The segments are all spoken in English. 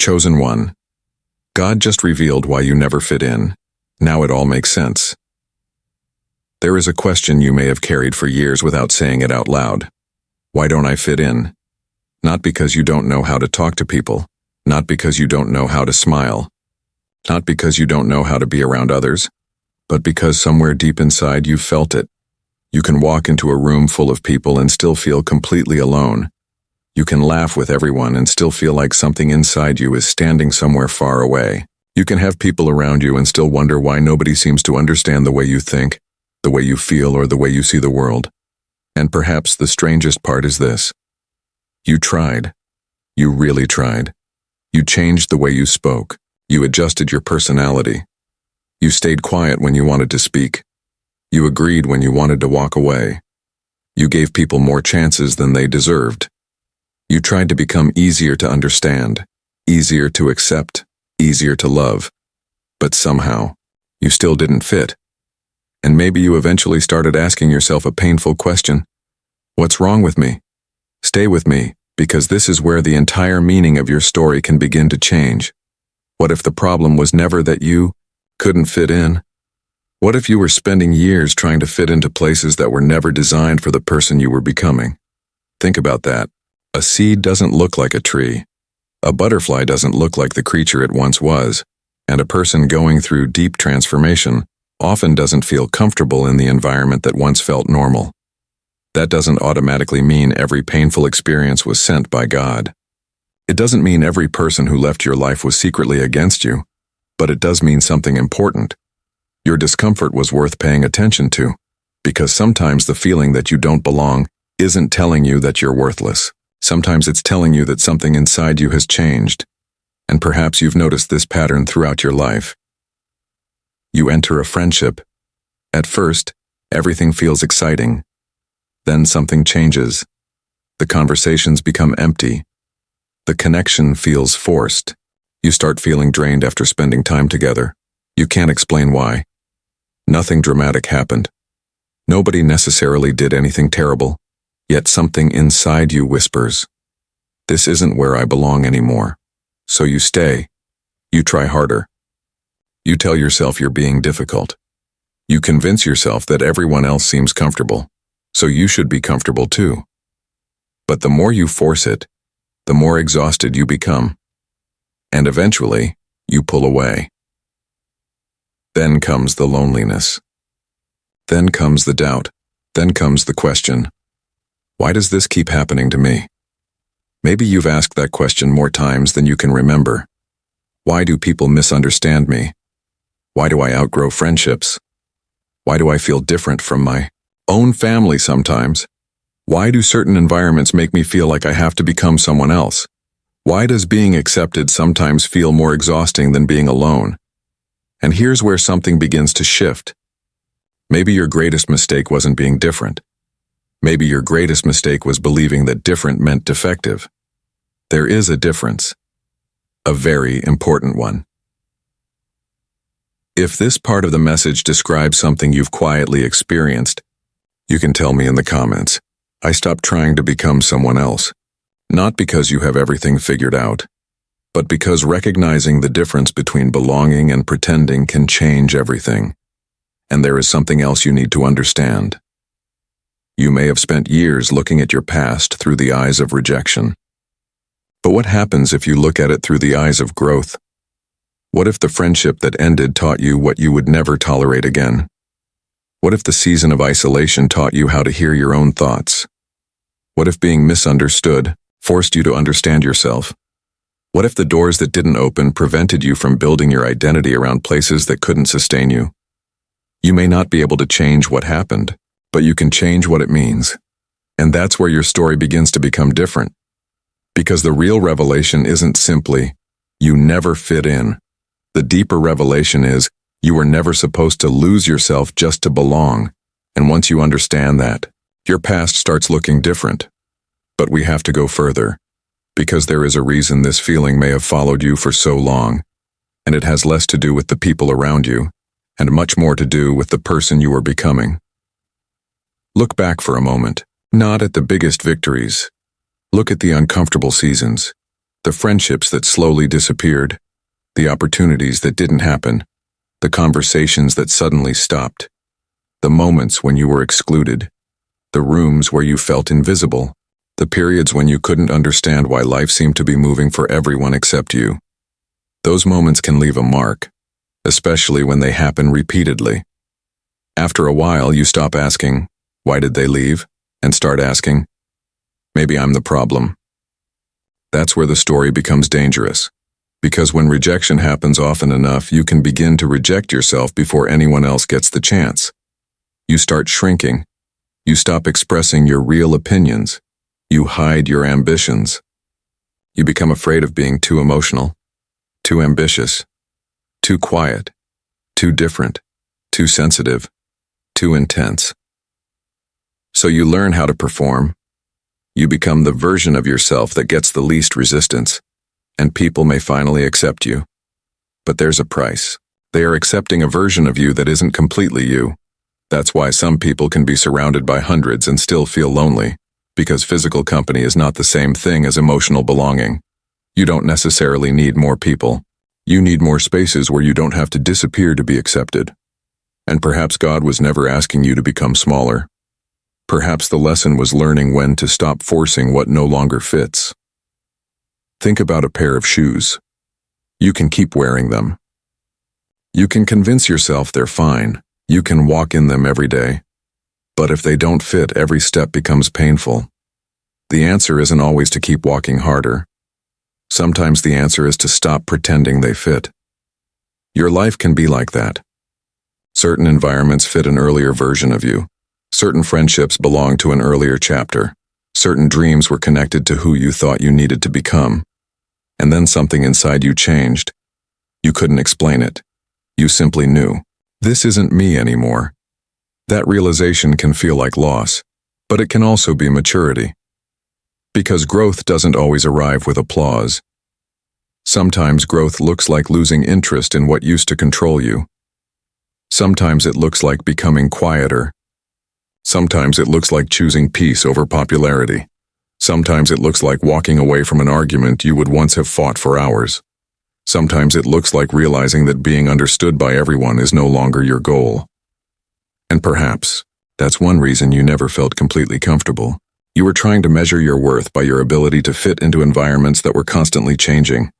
Chosen one. God just revealed why you never fit in. Now it all makes sense. There is a question you may have carried for years without saying it out loud. Why don't I fit in? Not because you don't know how to talk to people, not because you don't know how to smile, not because you don't know how to be around others, but because somewhere deep inside you felt it. You can walk into a room full of people and still feel completely alone. You can laugh with everyone and still feel like something inside you is standing somewhere far away. You can have people around you and still wonder why nobody seems to understand the way you think, the way you feel, or the way you see the world. And perhaps the strangest part is this. You tried. You really tried. You changed the way you spoke. You adjusted your personality. You stayed quiet when you wanted to speak. You agreed when you wanted to walk away. You gave people more chances than they deserved. You tried to become easier to understand, easier to accept, easier to love. But somehow, you still didn't fit. And maybe you eventually started asking yourself a painful question. What's wrong with me? Stay with me, because this is where the entire meaning of your story can begin to change. What if the problem was never that you couldn't fit in? What if you were spending years trying to fit into places that were never designed for the person you were becoming? Think about that. A seed doesn't look like a tree. A butterfly doesn't look like the creature it once was. And a person going through deep transformation often doesn't feel comfortable in the environment that once felt normal. That doesn't automatically mean every painful experience was sent by God. It doesn't mean every person who left your life was secretly against you, but it does mean something important. Your discomfort was worth paying attention to, because sometimes the feeling that you don't belong isn't telling you that you're worthless. Sometimes it's telling you that something inside you has changed, and perhaps you've noticed this pattern throughout your life. You enter a friendship. At first, everything feels exciting. Then something changes. The conversations become empty. The connection feels forced. You start feeling drained after spending time together. You can't explain why. Nothing dramatic happened. Nobody necessarily did anything terrible, yet something inside you whispers, "This isn't where I belong anymore." So you stay. You try harder. You tell yourself you're being difficult. You convince yourself that everyone else seems comfortable, so you should be comfortable too. But the more you force it, the more exhausted you become. And eventually, you pull away. Then comes the loneliness. Then comes the doubt. Then comes the question, why does this keep happening to me? Maybe you've asked that question more times than you can remember. Why do people misunderstand me? Why do I outgrow friendships? Why do I feel different from my own family sometimes? Why do certain environments make me feel like I have to become someone else? Why does being accepted sometimes feel more exhausting than being alone? And here's where something begins to shift. Maybe your greatest mistake wasn't being different. Maybe your greatest mistake was believing that different meant defective. There is a difference. A very important one. If this part of the message describes something you've quietly experienced, you can tell me in the comments. I stopped trying to become someone else. Not because you have everything figured out, but because recognizing the difference between belonging and pretending can change everything. And there is something else you need to understand. You may have spent years looking at your past through the eyes of rejection. But what happens if you look at it through the eyes of growth? What if the friendship that ended taught you what you would never tolerate again? What if the season of isolation taught you how to hear your own thoughts? What if being misunderstood forced you to understand yourself? What if the doors that didn't open prevented you from building your identity around places that couldn't sustain you? You may not be able to change what happened, but you can change what it means. And that's where your story begins to become different. Because the real revelation isn't simply, you never fit in. The deeper revelation is, you were never supposed to lose yourself just to belong. And once you understand that, your past starts looking different. But we have to go further, because there is a reason this feeling may have followed you for so long, and it has less to do with the people around you, and much more to do with the person you are becoming. Look back for a moment, not at the biggest victories. Look at the uncomfortable seasons, The friendships that slowly disappeared, the opportunities that didn't happen, the conversations that suddenly stopped, the moments when you were excluded, the rooms where you felt invisible, the periods when you couldn't understand why life seemed to be moving for everyone except you. Those moments can leave a mark, especially when they happen repeatedly. After a while, you stop asking, "Why did they leave?" and start asking, "Maybe I'm the problem." That's where the story becomes dangerous. Because when rejection happens often enough, you can begin to reject yourself before anyone else gets the chance. You start shrinking. You stop expressing your real opinions. You hide your ambitions. You become afraid of being too emotional, too ambitious, too quiet, too different, too sensitive, too intense. So you learn how to perform. You become the version of yourself that gets the least resistance, and people may finally accept you. But there's a price. They are accepting a version of you that isn't completely you. That's why some people can be surrounded by hundreds and still feel lonely, because physical company is not the same thing as emotional belonging. You don't necessarily need more people. You need more spaces where you don't have to disappear to be accepted. And perhaps God was never asking you to become smaller. Perhaps the lesson was learning when to stop forcing what no longer fits. Think about a pair of shoes. You can keep wearing them. You can convince yourself they're fine. You can walk in them every day. But if they don't fit, every step becomes painful. The answer isn't always to keep walking harder. Sometimes the answer is to stop pretending they fit. Your life can be like that. Certain environments fit an earlier version of you. Certain friendships belong to an earlier chapter. Certain dreams were connected to who you thought you needed to become. And then something inside you changed. You couldn't explain it. You simply knew. This isn't me anymore. That realization can feel like loss, but it can also be maturity. Because growth doesn't always arrive with applause. Sometimes growth looks like losing interest in what used to control you. Sometimes it looks like becoming quieter. Sometimes it looks like choosing peace over popularity. Sometimes it looks like walking away from an argument you would once have fought for hours. Sometimes it looks like realizing that being understood by everyone is no longer your goal. And perhaps that's one reason you never felt completely comfortable. You were trying to measure your worth by your ability to fit into environments that were constantly changing,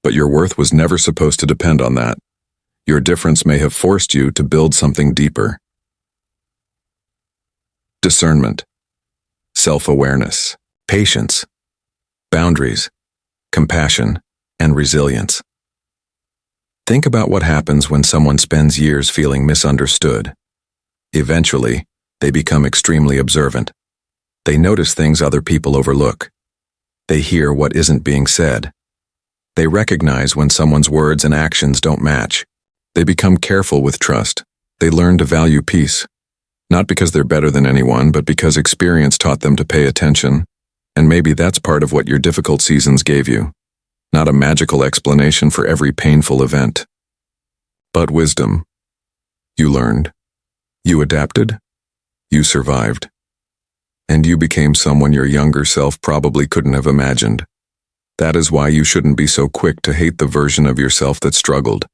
but your worth was never supposed to depend on that. Your difference may have forced you to build something deeper. Discernment, self-awareness, patience, boundaries, compassion, and resilience. Think about what happens when someone spends years feeling misunderstood. Eventually, they become extremely observant. They notice things other people overlook. They hear what isn't being said. They recognize when someone's words and actions don't match. They become careful with trust. They learn to value peace. Not because they're better than anyone, but because experience taught them to pay attention. And maybe that's part of what your difficult seasons gave you. Not a magical explanation for every painful event, but wisdom. You learned. You adapted. You survived. And you became someone your younger self probably couldn't have imagined. That is why you shouldn't be so quick to hate the version of yourself that struggled.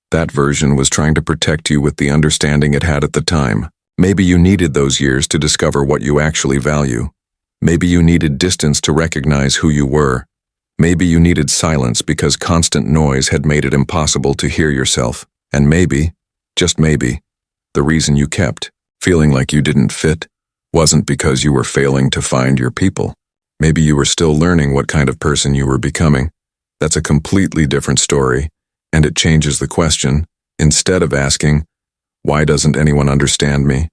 That version was trying to protect you with the understanding it had at the time. Maybe you needed those years to discover what you actually value. Maybe you needed distance to recognize who you were. Maybe you needed silence because constant noise had made it impossible to hear yourself. And maybe, just maybe, the reason you kept feeling like you didn't fit wasn't because you were failing to find your people. Maybe you were still learning what kind of person you were becoming. That's a completely different story, and it changes the question. Instead of asking, "Why doesn't anyone understand me?"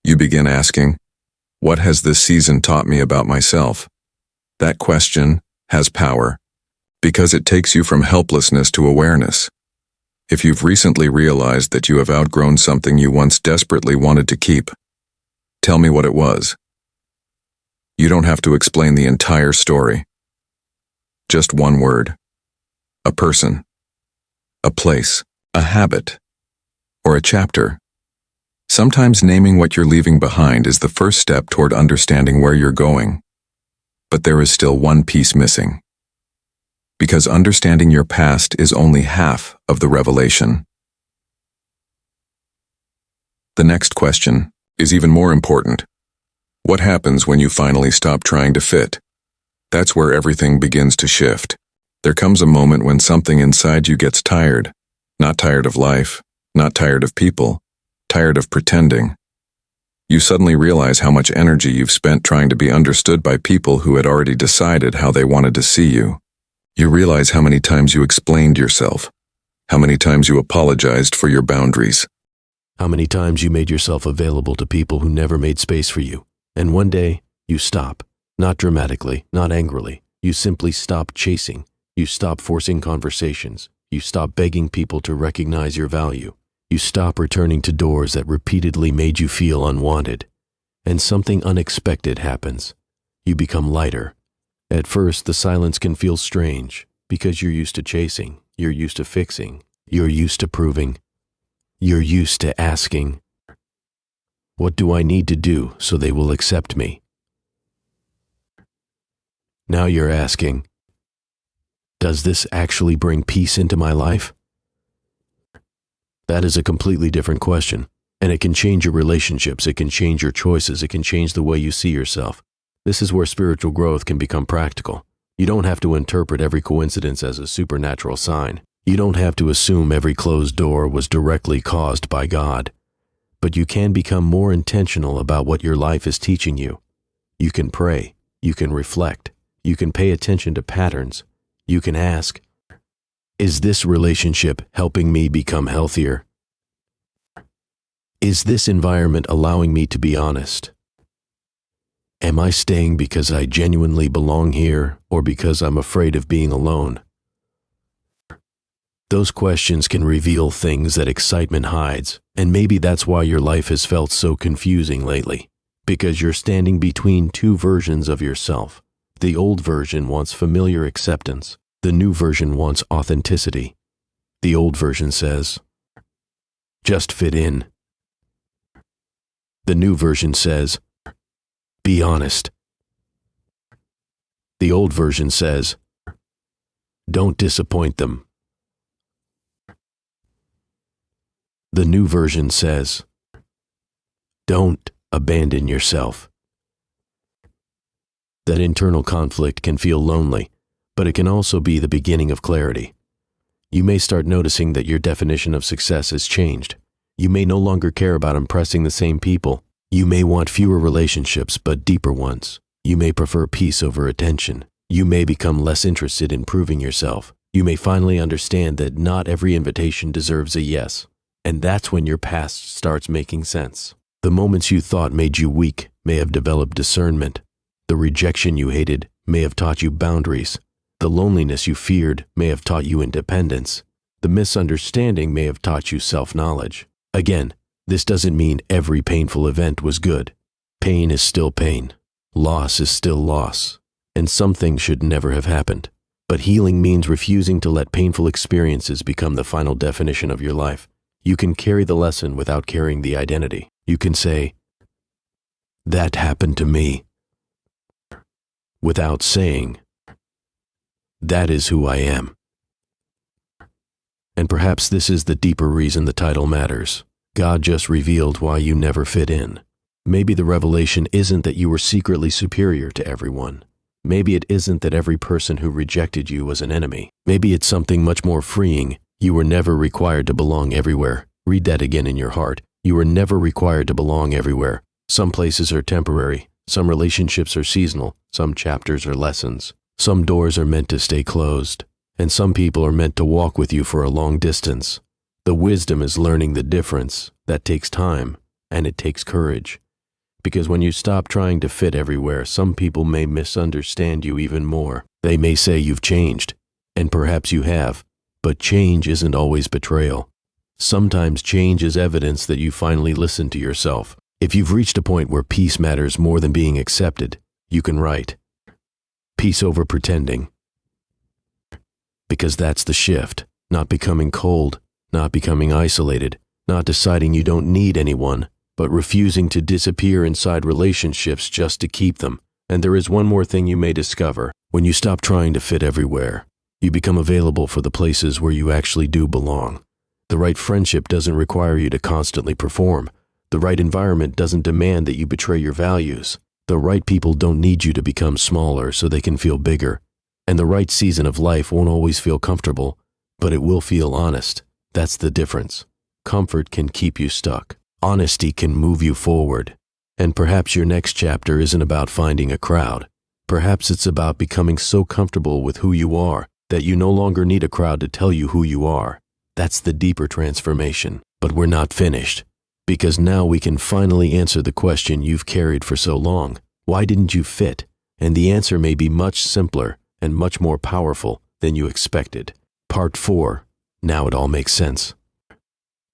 you begin asking, "What has this season taught me about myself?" That question has power, because it takes you from helplessness to awareness. If you've recently realized that you have outgrown something you once desperately wanted to keep, tell me what it was. You don't have to explain the entire story. Just one word. A person. A place. A habit. Or a chapter. Sometimes naming what you're leaving behind is the first step toward understanding where you're going. But there is still one piece missing. Because understanding your past is only half of the revelation. The next question is even more important. What happens when you finally stop trying to fit? That's where everything begins to shift. There comes a moment when something inside you gets tired. Not tired of life, not tired of people, tired of pretending. You suddenly realize how much energy you've spent trying to be understood by people who had already decided how they wanted to see you. You realize how many times you explained yourself, how many times you apologized for your boundaries. How many times you made yourself available to people who never made space for you. And one day, you stop. Not dramatically, not angrily. You simply stop chasing. You stop forcing conversations. You stop begging people to recognize your value. You stop returning to doors that repeatedly made you feel unwanted. And something unexpected happens. You become lighter. At first, the silence can feel strange because you're used to chasing, you're used to fixing, you're used to proving, you're used to asking, what do I need to do so they will accept me? Now you're asking, does this actually bring peace into my life? That is a completely different question, and it can change your relationships, it can change your choices, it can change the way you see yourself. This is where spiritual growth can become practical. You don't have to interpret every coincidence as a supernatural sign. You don't have to assume every closed door was directly caused by God. But you can become more intentional about what your life is teaching you. You can pray. You can reflect. You can pay attention to patterns. You can ask, is this relationship helping me become healthier? Is this environment allowing me to be honest? Am I staying because I genuinely belong here or because I'm afraid of being alone? Those questions can reveal things that excitement hides, and maybe that's why your life has felt so confusing lately, because you're standing between two versions of yourself. The old version wants familiar acceptance. The new version wants authenticity. The old version says, just fit in. The new version says, be honest. The old version says, don't disappoint them. The new version says, don't abandon yourself. That internal conflict can feel lonely, but it can also be the beginning of clarity. You may start noticing that your definition of success has changed. You may no longer care about impressing the same people. You may want fewer relationships, but deeper ones. You may prefer peace over attention. You may become less interested in proving yourself. You may finally understand that not every invitation deserves a yes. And that's when your past starts making sense. The moments you thought made you weak may have developed discernment. The rejection you hated may have taught you boundaries. The loneliness you feared may have taught you independence. The misunderstanding may have taught you self-knowledge. Again, this doesn't mean every painful event was good. Pain is still pain. Loss is still loss. And some things should never have happened. But healing means refusing to let painful experiences become the final definition of your life. You can carry the lesson without carrying the identity. You can say, that happened to me, without saying, that is who I am. And perhaps this is the deeper reason the title matters. God just revealed why you never fit in. Maybe the revelation isn't that you were secretly superior to everyone. Maybe it isn't that every person who rejected you was an enemy. Maybe it's something much more freeing. You were never required to belong everywhere. Read that again in your heart. You were never required to belong everywhere. Some places are temporary. Some relationships are seasonal. Some chapters are lessons. Some doors are meant to stay closed. And some people are meant to walk with you for a long distance. The wisdom is learning the difference. That takes time, and it takes courage. Because when you stop trying to fit everywhere, some people may misunderstand you even more. They may say you've changed, and perhaps you have, but change isn't always betrayal. Sometimes change is evidence that you finally listened to yourself. If you've reached a point where peace matters more than being accepted, you can write, peace over pretending. Because that's the shift, not becoming cold, not becoming isolated, not deciding you don't need anyone, but refusing to disappear inside relationships just to keep them. And there is one more thing you may discover. When you stop trying to fit everywhere, You become available for the places where you actually do belong. The right friendship doesn't require you to constantly perform. The right environment doesn't demand that you betray your values. The right people don't need you to become smaller so they can feel bigger. And the right season of life won't always feel comfortable, but it will feel honest. That's the difference. Comfort can keep you stuck. Honesty can move you forward. And perhaps your next chapter isn't about finding a crowd. Perhaps it's about becoming so comfortable with who you are that you no longer need a crowd to tell you who you are. That's the deeper transformation. But we're not finished. Because now we can finally answer the question you've carried for so long. Why didn't you fit? And the answer may be much simpler and much more powerful than you expected. Part 4. Now it all makes sense.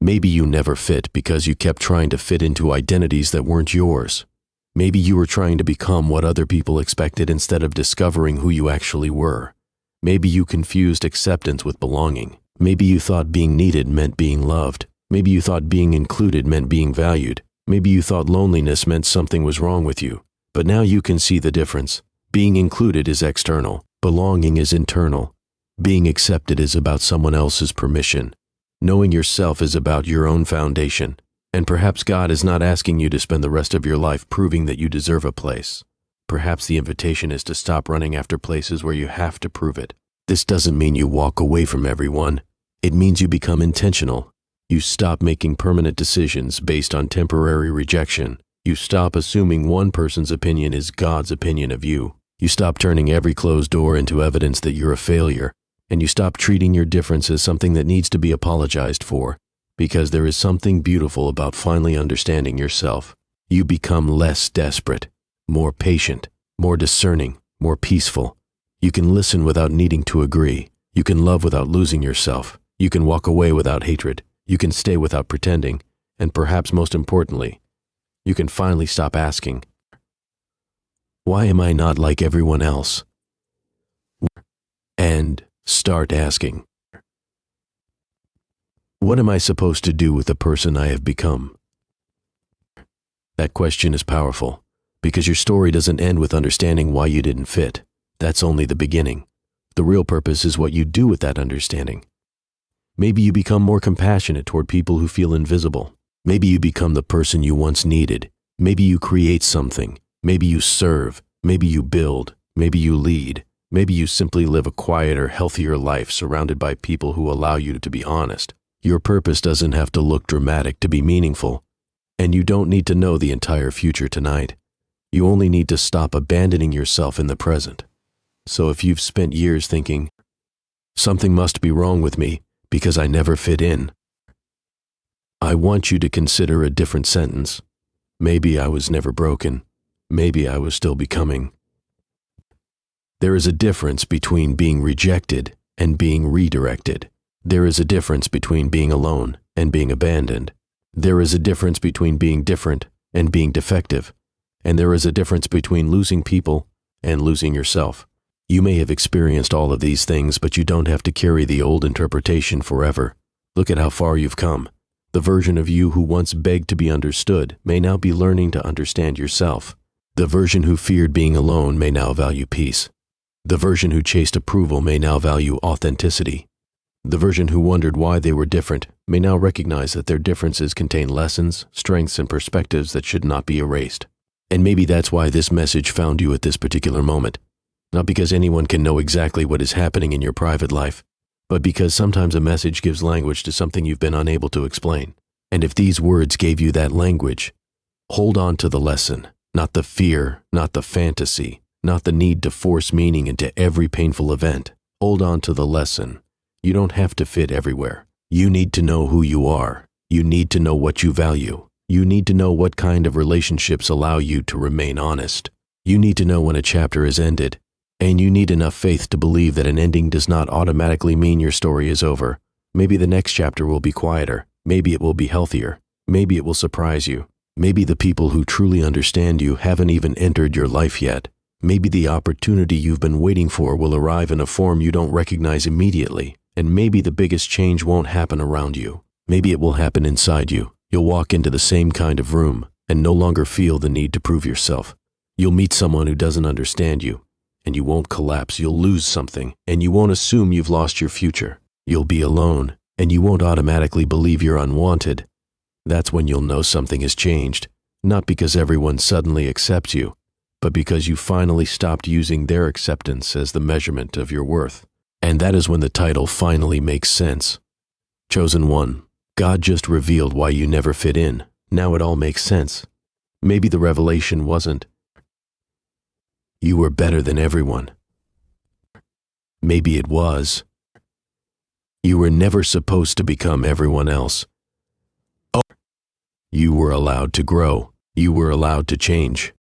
Maybe you never fit because you kept trying to fit into identities that weren't yours. Maybe you were trying to become what other people expected instead of discovering who you actually were. Maybe you confused acceptance with belonging. Maybe you thought being needed meant being loved. Maybe you thought being included meant being valued. Maybe you thought loneliness meant something was wrong with you. But now you can see the difference. Being included is external. Belonging is internal. Being accepted is about someone else's permission. Knowing yourself is about your own foundation. And perhaps God is not asking you to spend the rest of your life proving that you deserve a place. Perhaps the invitation is to stop running after places where you have to prove it. This doesn't mean you walk away from everyone. It means you become intentional. You stop making permanent decisions based on temporary rejection. You stop assuming one person's opinion is God's opinion of you. You stop turning every closed door into evidence that you're a failure. And you stop treating your difference as something that needs to be apologized for. Because there is something beautiful about finally understanding yourself. You become less desperate, more patient, more discerning, more peaceful. You can listen without needing to agree. You can love without losing yourself. You can walk away without hatred. You can stay without pretending. And perhaps most importantly, you can finally stop asking, why am I not like everyone else? And start asking, what am I supposed to do with the person I have become? That question is powerful, because your story doesn't end with understanding why you didn't fit. That's only the beginning. The real purpose is what you do with that understanding. Maybe you become more compassionate toward people who feel invisible. Maybe you become the person you once needed. Maybe you create something. Maybe you serve. Maybe you build. Maybe you lead. Maybe you simply live a quieter, healthier life surrounded by people who allow you to be honest. Your purpose doesn't have to look dramatic to be meaningful. And you don't need to know the entire future tonight. You only need to stop abandoning yourself in the present. So if you've spent years thinking, something must be wrong with me because I never fit in, I want you to consider a different sentence. Maybe I was never broken. Maybe I was still becoming. There is a difference between being rejected and being redirected. There is a difference between being alone and being abandoned. There is a difference between being different and being defective. And there is a difference between losing people and losing yourself. You may have experienced all of these things, but you don't have to carry the old interpretation forever. Look at how far you've come. The version of you who once begged to be understood may now be learning to understand yourself. The version who feared being alone may now value peace. The version who chased approval may now value authenticity. The version who wondered why they were different may now recognize that their differences contain lessons, strengths, and perspectives that should not be erased. And maybe that's why this message found you at this particular moment. Not because anyone can know exactly what is happening in your private life, but because sometimes a message gives language to something you've been unable to explain. And if these words gave you that language, hold on to the lesson, not the fear, not the fantasy, not the need to force meaning into every painful event. Hold on to the lesson. You don't have to fit everywhere. You need to know who you are. You need to know what you value. You need to know what kind of relationships allow you to remain honest. You need to know when a chapter is ended. And you need enough faith to believe that an ending does not automatically mean your story is over. Maybe the next chapter will be quieter. Maybe it will be healthier. Maybe it will surprise you. Maybe the people who truly understand you haven't even entered your life yet. Maybe the opportunity you've been waiting for will arrive in a form you don't recognize immediately. And maybe the biggest change won't happen around you. Maybe it will happen inside you. You'll walk into the same kind of room and no longer feel the need to prove yourself. You'll meet someone who doesn't understand you, and you won't collapse. You'll lose something, and you won't assume you've lost your future. You'll be alone, and you won't automatically believe you're unwanted. That's when you'll know something has changed, not because everyone suddenly accepts you, but because you finally stopped using their acceptance as the measurement of your worth. And that is when the title finally makes sense. Chosen one. God just revealed why you never fit in. Now it all makes sense. Maybe the revelation wasn't, you were better than everyone. Maybe it was, you were never supposed to become everyone else. Oh, you were allowed to grow. You were allowed to change.